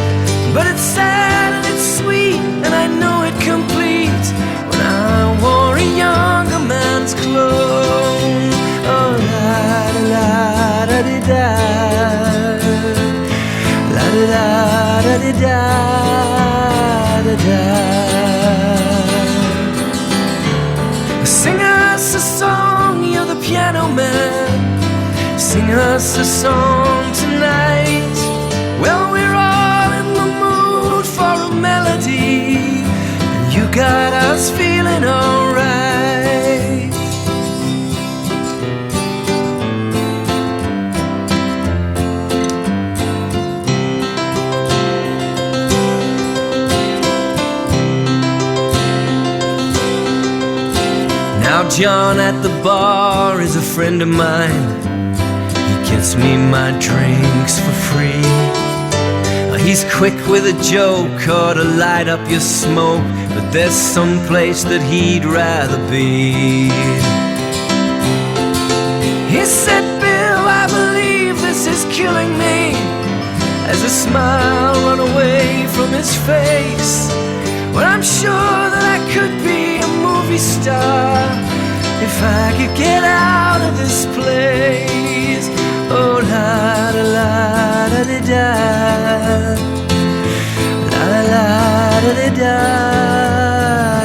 but it's sad and it's sweet, and I know it complete when I wore a younger man's clothes. Oh, la da la da di da, la da da di da da da. Sing us a song, you're the piano man. Sing us a song tonight. Well, we're all in the mood for a melody, and you got us feeling alright. Now John at the bar is a friend of mine. He gets me my drinks for free. He's quick with a joke or to light up your smoke, but there's some place that he'd rather be. He said, Bill, I believe this is killing me, as a smile run away from his face. Well, I'm sure that I could be a movie star if I could get out of this place. Oh, la da la da di da, la la la da di da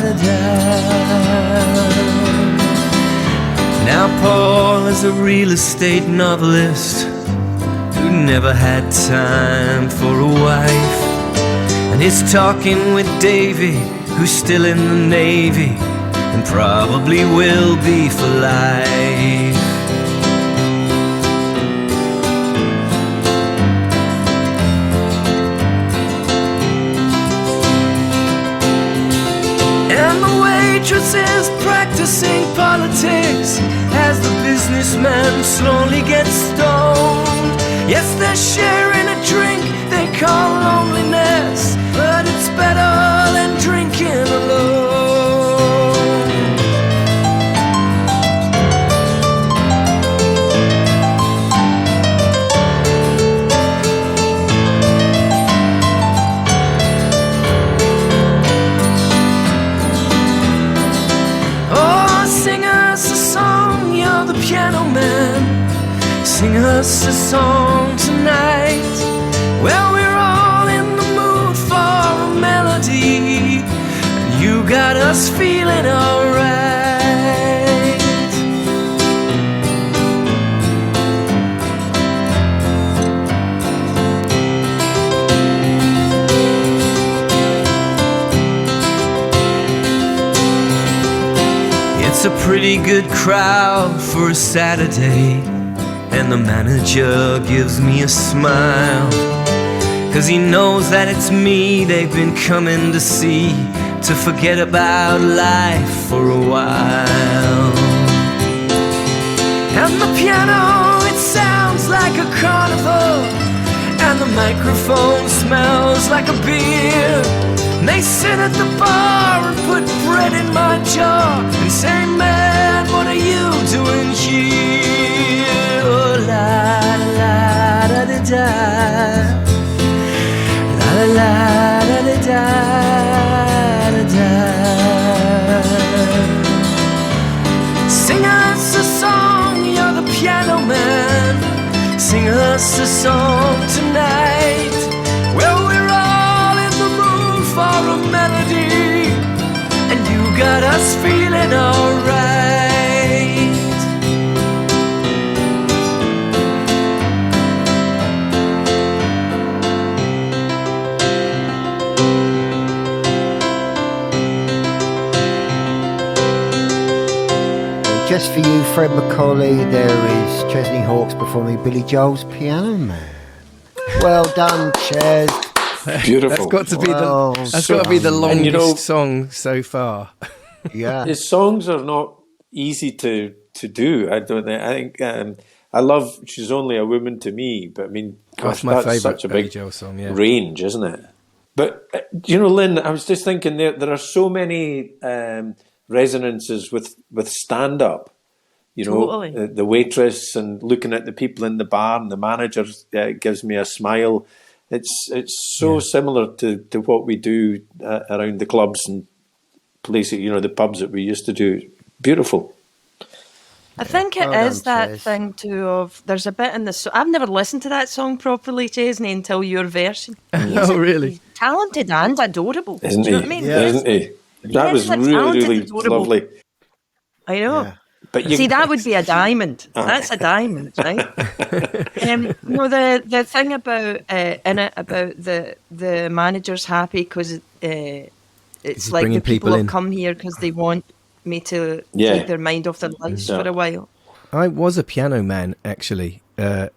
da da. Now Paul is a real estate novelist who never had time for a wife, and he's talking with Davy, who's still in the Navy and probably will be for life. And the waitress is practicing politics as the businessman slowly gets stoned. Yes, they're sharing a drink they call loneliness, but it's better than drinking alone. Oh, sing us a song, you're the piano man. Sing us a song tonight. Well, we're all in the mood for a melody, and you got us feeling alright. It's a pretty good crowd for a Saturday, and the manager gives me a smile, 'cause he knows that it's me they've been coming to see, to forget about life for a while. And the piano, it sounds like a carnival, and the microphone smells like a beer. And they sit at the bar and put bread in my jaw and say, man, what are you doing here? Oh, la la da da da, la la da da da da da. Sing us a song, you're the piano man. Sing us a song tonight. Well, we're all in the mood for a melody, and you got us feeling alright. Just for you, Fred MacAulay, there is Chesney Hawkes performing Billy Joel's Piano Man. Well done, Ches. Beautiful. That's got to be the longest song so far. Yeah. His songs are not easy to do. I think I love She's Only a Woman to Me, but I mean, gosh, that's my favourite such a big Joel song, yeah. range, isn't it? But Lynn, I was just thinking there are so many resonances with stand-up. Totally. The waitress and looking at the people in the bar and the manager gives me a smile. It's so similar to what we do around the clubs and places, the pubs that we used to do. Beautiful. I think it is that thing too of there's a bit in the song. I've never listened to that song properly, Chesney, until your version. Oh, really? He's talented and adorable. Isn't he? Do you know what I mean? Yeah. Isn't he? That was really lovely. I know. Yeah. But See, that would be a diamond. That's a diamond, right? The thing about in it about the manager's happy because it's like the people have come here because they want me to take their mind off their lives for a while. I was a piano man actually in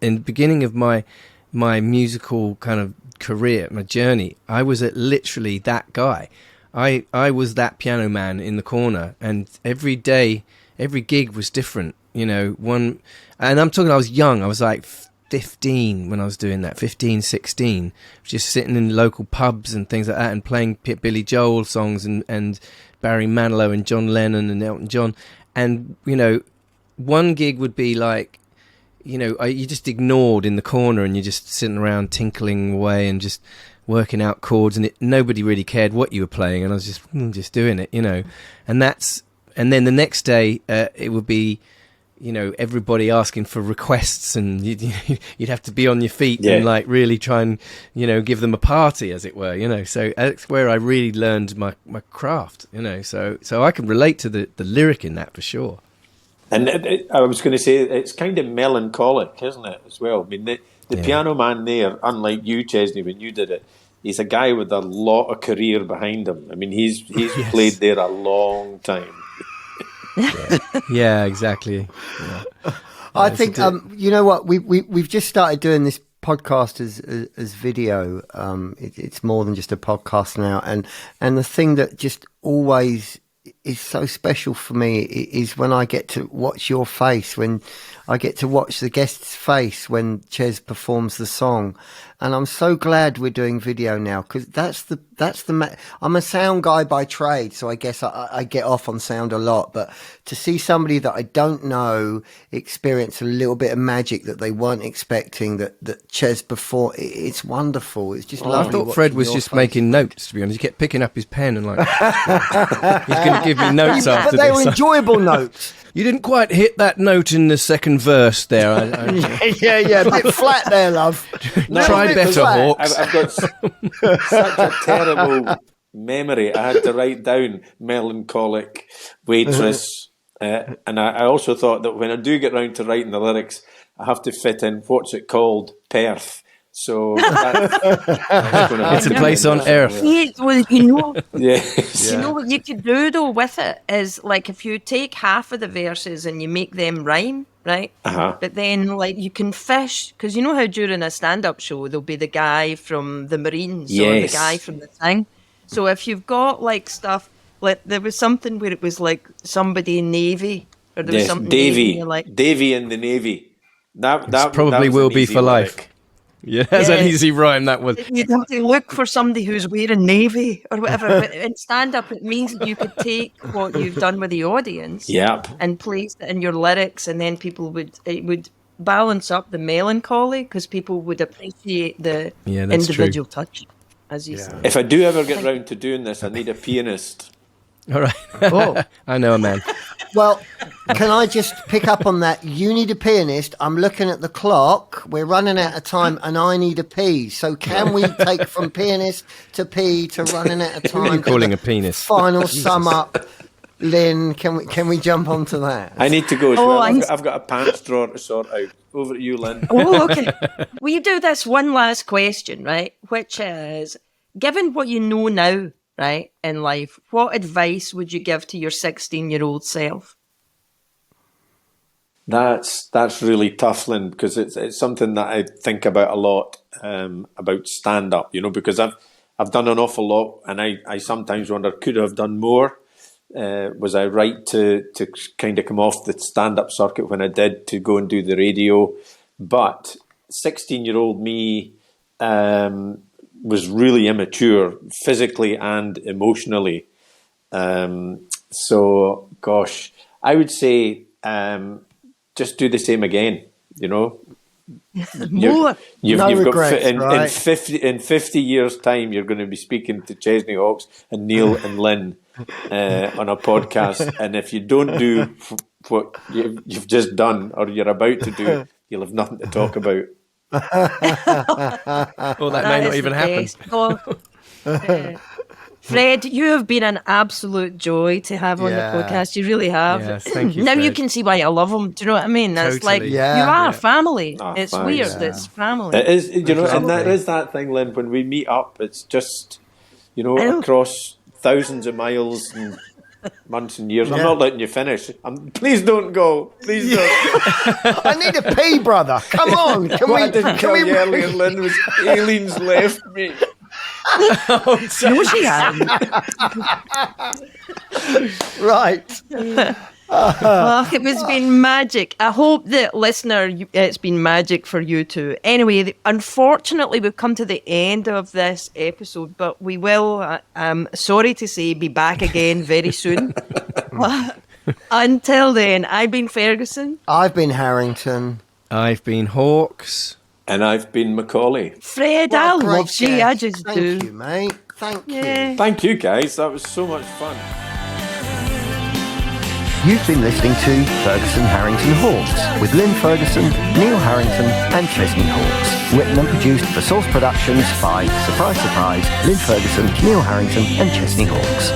the beginning of my musical kind of career, my journey. I was literally that guy. I was that piano man in the corner, and every day, every gig was different. And I'm talking, I was young. I was like 15 when I was doing that, 15, 16, just sitting in local pubs and things like that and playing Billy Joel songs and Barry Manilow and John Lennon and Elton John. And, one gig would be like, you just ignored in the corner and you're just sitting around tinkling away and just working out chords, and nobody really cared what you were playing, and I was just doing it, and then the next day it would be, everybody asking for requests, and you'd have to be on your feet and like really try and give them a party, as it were, so that's where I really learned my craft, so I can relate to the lyric in that for sure. And I was going to say it's kind of melancholic, isn't it, as well? I mean, the piano man there, unlike you, Chesney, when you did it, he's a guy with a lot of career behind him. I mean, he's played there a long time. Yeah, exactly. Yeah. I think you know what, we've just started doing this podcast as video. It's more than just a podcast now, and the thing that just always is so special for me is when I get to watch your face, when I get to watch the guest's face when Ches performs the song. And I'm so glad we're doing video now, because I'm a sound guy by trade, so I guess I get off on sound a lot. But to see somebody that I don't know experience a little bit of magic that they weren't expecting, that Ches before, it's wonderful. It's just lovely. I thought Fred was just making notes, to be honest. He kept picking up his pen and like, he's going to give me notes after this. But they were enjoyable notes. You didn't quite hit that note in the second verse there. Yeah, a bit flat there, love. Try better, Hawks. I've got such a terrible memory. I had to write down melancholic waitress. And I also thought that when I do get round to writing the lyrics, I have to fit in, what's it called? Perth. So it's a place on earth. Well, yes. You know what you could do though with it is, like, if you take half of the verses and you make them rhyme, right? But then, like, you can fish, because you know how during a stand-up show there'll be the guy from the Marines or the guy from the thing. So if you've got like stuff, like there was something where it was like somebody in Navy, or there was something Davy, like Davy in the Navy. That probably will be for life. Yeah, that's an easy rhyme, that was. You'd have to look for somebody who's wearing navy or whatever. But in stand-up, it means that you could take what you've done with the audience and place it in your lyrics, and then it would balance up the melancholy, because people would appreciate the individual touch, as you said. If I do ever get round to doing this, I need a pianist. All right. I know a man. Well, can I just pick up on that? You need a pianist. I'm looking at the clock. We're running out of time, and I need a pee. So can we take from pianist to pee to running out of time? Who are you calling a penis? Final sum up. Lynn, can we jump onto that? I need to go as well. I've got a pants drawer to sort out. Over to you, Lynn. Oh, okay. We do this one last question, right? Which is, given what you know now, right, in life, what advice would you give to your 16-year-old self? That's really tough, Lynn, because it's something that I think about a lot, about stand-up, because I've done an awful lot, and I sometimes wonder, could I have done more? Was I right to kind of come off the stand-up circuit when I did, to go and do the radio? But 16-year-old me was really immature, physically and emotionally. So, gosh, I would say just do the same again, More. You've regrets, got in 50 years' time, you're going to be speaking to Chesney Hawkes and Neil and Lynn on a podcast, and if you don't do what you've just done or you're about to do, you'll have nothing to talk about. Well, that may not even happen. Fred, you have been an absolute joy to have on the podcast. You really have. Yes, thank you, Now Fred. you can see why I love him. Do you know what I mean? That's Totally. like, Yeah. you are Yeah. family. It's thanks. weird. Yeah. It's family. It is, and there is that thing, Lynn, when we meet up, it's just, know. across thousands of miles and months and years. I'm not letting you finish. Please don't go. Please don't. I need a pee, brother. Come on. What I didn't tell you earlier, Lynn, was Aileen's left me. No, she hasn't. Right. Oh, it's been magic. I hope that, listener, it's been magic for you too. Anyway, unfortunately, we've come to the end of this episode, but we will, sorry to say, be back again very soon. Until then, I've been Ferguson. I've been Harrington. I've been Hawkes. And I've been MacAulay. Fred, What a I great love you. I guest. just Thank do. you, mate. Thank Yeah. you. Thank you, guys. That was so much fun. You've been listening to Ferguson, Harrington, Hawkes with Lynn Ferguson, Neil Harrington and Chesney Hawkes. Written and produced for Source Productions by, surprise, surprise, Lynn Ferguson, Neil Harrington and Chesney Hawkes.